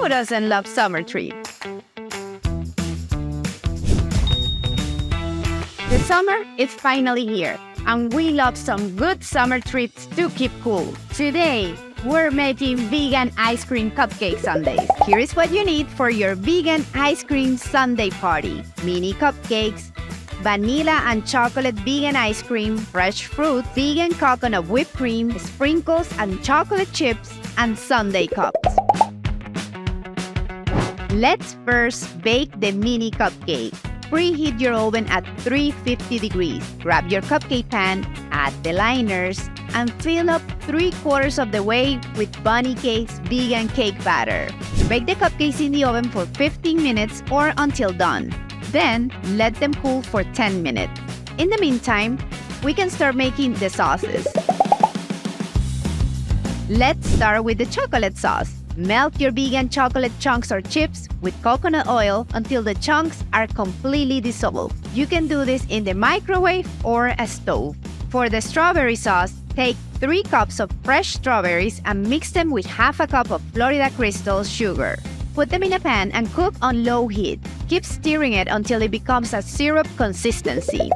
Who doesn't love summer treats? The summer is finally here, and we love some good summer treats to keep cool. Today, we're making vegan ice cream cupcake sundaes. Here is what you need for your vegan ice cream sundae party. Mini cupcakes, vanilla and chocolate vegan ice cream, fresh fruit, vegan coconut whipped cream, sprinkles and chocolate chips, and sundae cups. Let's first bake the mini cupcake. Preheat your oven at 350 degrees. Grab your cupcake pan, add the liners, and fill up 3/4 of the way with Bunnie Cake's vegan cake batter. Bake the cupcakes in the oven for 15 minutes or until done. Then, let them cool for 10 minutes. In the meantime, we can start making the sauces. Let's start with the chocolate sauce. Melt your vegan chocolate chunks or chips with coconut oil until the chunks are completely dissolved. You can do this in the microwave or a stove. For the strawberry sauce, take 3 cups of fresh strawberries and mix them with ½ cup of Florida crystal sugar. Put them in a pan and cook on low heat. Keep stirring it until it becomes a syrup consistency.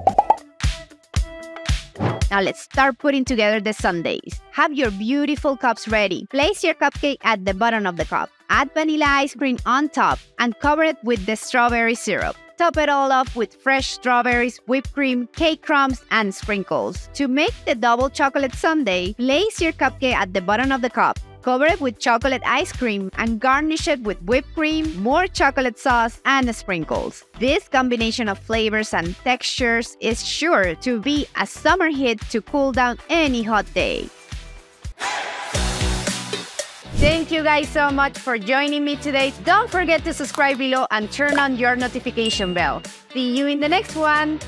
Now let's start putting together the sundaes. Have your beautiful cups ready. Place your cupcake at the bottom of the cup. Add vanilla ice cream on top and cover it with the strawberry syrup. Top it all off with fresh strawberries, whipped cream, cake crumbs, and sprinkles. To make the double chocolate sundae, place your cupcake at the bottom of the cup. Cover it with chocolate ice cream and garnish it with whipped cream, more chocolate sauce, and sprinkles. This combination of flavors and textures is sure to be a summer hit to cool down any hot day. Thank you guys so much for joining me today. Don't forget to subscribe below and turn on your notification bell. See you in the next one.